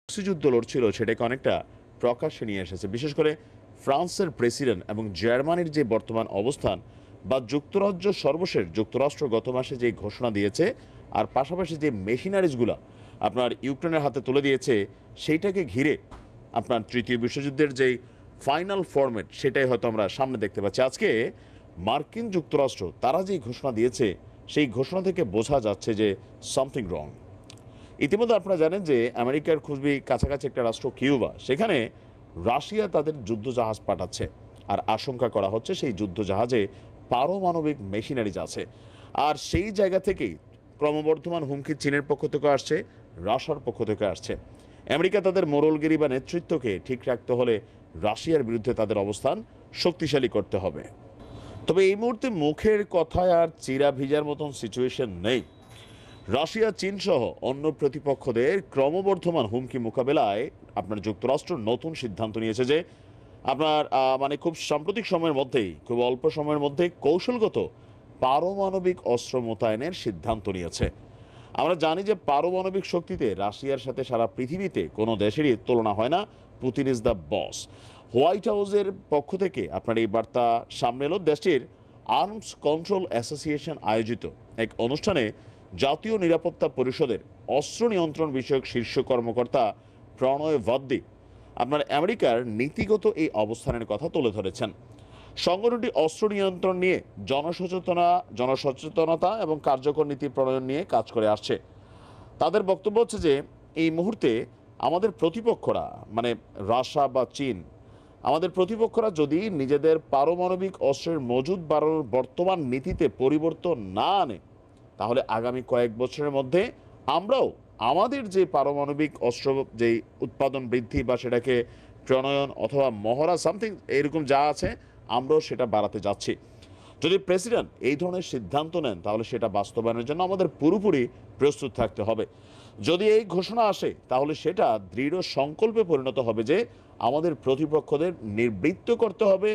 যুদ্ধ লড়ছিল সেটাকে অনেকটা প্রকাশ্যে নিয়ে এসেছে। বিশেষ করে ফ্রান্সের প্রেসিডেন্ট এবং জার্মানির যে বর্তমান অবস্থান বা যুক্তরাষ্ট্র গত মাসে যে ঘোষণা দিয়েছে, আর পাশাপাশি যে মেশিনারিজগুলো আপনার ইউক্রেনের হাতে তুলে দিয়েছে, সেইটাকে ঘিরে আপনার তৃতীয় বিশ্বযুদ্ধের যেই ফাইনাল ফরম্যাট সেটাই হয়তো আমরা সামনে দেখতে পাচ্ছি। আজকে মার্কিন যুক্তরাষ্ট্র তারা যেই ঘোষণা দিয়েছে, সেই ঘোষণা থেকে বোঝা যাচ্ছে যে সামথিং রং। ইতিমধ্যে আপনারা জানেন যে আমেরিকার খুবই কাছাকাছি একটা রাষ্ট্র কিউবা, সেখানে রাশিয়া তাদের যুদ্ধজাহাজ পাঠাচ্ছে। আর আশঙ্কা করা হচ্ছে সেই যুদ্ধজাহাজে পারমাণবিক মেশিনারিজ আছে। আর সেই জায়গা থেকেই ক্রমবর্ধমান হুমকি চীনের পক্ষ থেকে আসছে, রাশিয়ার পক্ষ থেকে আসছে। আমেরিকা তাদের মোড়লগিরি বা নেতৃত্বকে ঠিক রাখতে হলে রাশিয়ার বিরুদ্ধে তাদের অবস্থান শক্তিশালী করতে হবে। তবে এই মুহূর্তে মুখের কথায় আর চিরা ভিজার মতন সিচুয়েশন নেই। রাশিয়া, চীন সহ অন্য প্রতিপক্ষদের ক্রমবর্ধমান হুমকি মোকাবেলায় আপনার যুক্তরাষ্ট্র নতুন সিদ্ধান্ত নিয়েছে যে আপনার মানে খুব সাম্প্রতিক সময়ের মধ্যেই, খুব অল্প সময়ের মধ্যে কৌশলগত পারমাণবিক অস্ত্র মোতায়েনের সিদ্ধান্ত নিয়েছে। আমরা জানি যে পারমাণবিক শক্তিতে রাশিয়ার সাথে সারা পৃথিবীতে কোনো দেশেরই তুলনা হয় না। Putin is the boss. White হাউসের পক্ষ থেকে আপনার এই বার্তা সামনে এলো। দেশটির আর্মস কন্ট্রোল অ্যাসোসিয়েশন আয়োজিত এক অনুষ্ঠানে জাতীয় নিরাপত্তা পরিষদের অস্ত্র নিয়ন্ত্রণ বিষয়ক শীর্ষ কর্মকর্তা প্রণয় ভাদ্দি আপনার আমেরিকার নীতিগত এই অবস্থানের কথা তুলে ধরেছেন। সংগঠনটি অস্ত্র নিয়ন্ত্রণ নিয়ে জনসচেতনতা এবং কার্যকর নীতি প্রণয়ন নিয়ে কাজ করে আসছে। তাদের বক্তব্য হচ্ছে যে এই মুহূর্তে আমাদের প্রতিপক্ষরা মানে রাশিয়া বা চীন, আমাদের প্রতিপক্ষরা যদি নিজেদের পারমাণবিক অস্ত্রের মজুদ বাড়ানোর বর্তমান নীতিতে পরিবর্তন না আনে, তাহলে আগামী কয়েক বছরের মধ্যে আমরাও আমাদের যে পারমাণবিক অস্ত্র যেই উৎপাদন বৃদ্ধি বা সেটাকে প্রণয়ন অথবা মহড়া সামথিং এরকম যা আছে, আমরাও সেটা বাড়াতে যাচ্ছি। যদি প্রেসিডেন্ট এই ধরনের সিদ্ধান্ত নেন, তাহলে সেটা বাস্তবায়নের জন্য আমাদের পুরোপুরি প্রস্তুত থাকতে হবে। যদি এই ঘোষণা আসে, তাহলে সেটা দৃঢ় সংকল্পে পরিণত হবে যে আমাদের প্রতিপক্ষদের নিবৃত্ত করতে হবে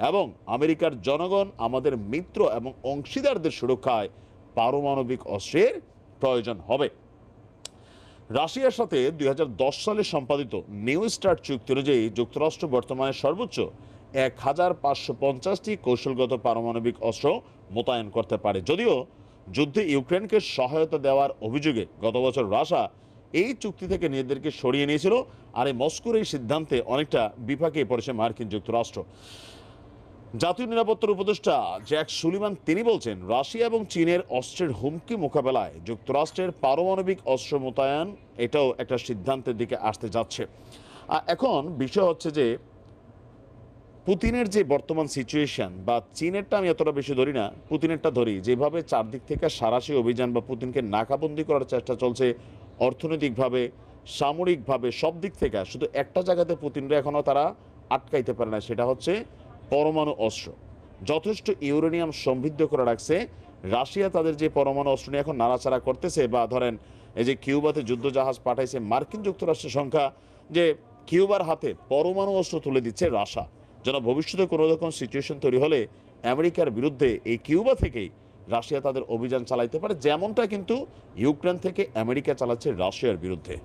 এবং আমেরিকার জনগণ, আমাদের মিত্র এবং অংশীদারদের সুরক্ষায় পারমাণবিক অস্ত্রের প্রয়োজন হবে। রাশিয়ার সাথে 2010 সালে সম্পাদিত নিউ স্টার্ট চুক্তি অনুযায়ী যুক্তরাষ্ট্র বর্তমানে সর্বোচ্চ 1550টি কৌশলগত পারমাণবিক অস্ত্র মোতায়েন করতে পারে। যদিও যুদ্ধে ইউক্রেনকে সহায়তা দেওয়ার অভিযোগে গত বছর রাশিয়া এই চুক্তি থেকে নিজেদেরকে সরিয়ে নিয়েছিল। আর এই মস্কোর এই সিদ্ধান্তে অনেকটা বিপাকে পড়েছে মার্কিন যুক্তরাষ্ট্র। জাতীয় নিরাপত্তার উপদেষ্টা জ্যাক সুলিভান তিনি বলছেন, রাশিয়া এবং চীনের অস্ত্রের হুমকি মোকাবেলায় যুক্তরাষ্ট্রের পারমাণবিক অস্ত্র মোতায়েন এটাও একটা সিদ্ধান্তের দিকে আসতে যাচ্ছে। এখন বিষয় হচ্ছে যে পুতিনের যে বর্তমান সিচুয়েশন, বা চীনেরটা আমি এতটা বেশি ধরি না, পুতিনেরটা ধরি, যেভাবে চারদিক থেকে সাঁড়াশি অভিযান বা পুতিনকে নাকাবন্দি করার চেষ্টা চলছে অর্থনৈতিকভাবে, সামরিকভাবে, সব দিক থেকে, শুধু একটা জায়গাতে পুতিনরা এখনও তারা আটকাইতে পারে না, সেটা হচ্ছে পরমাণু অস্ত্র। যথেষ্ট ইউরেনিয়াম সমৃদ্ধ করে রাখছে রাশিয়া। তাদের যে পরমাণু অস্ত্র নিয়ে এখন নাড়াচাড়া করতেছে, বা ধরেন এই যে কিউবাতে যুদ্ধজাহাজ পাঠাইছে মার্কিন যুক্তরাষ্ট্রের সংখ্যা, যে কিউবার হাতে পরমাণু অস্ত্র তুলে দিচ্ছে রাশিয়া, যেন ভবিষ্যতে কোনো রকম সিচুয়েশন তৈরি হলে আমেরিকার বিরুদ্ধে এই কিউবা থেকেই রাশিয়া তাদের অভিযান চালাইতে পারে, যেমনটা কিন্তু ইউক্রেন থেকে আমেরিকা চালাচ্ছে রাশিয়ার বিরুদ্ধে।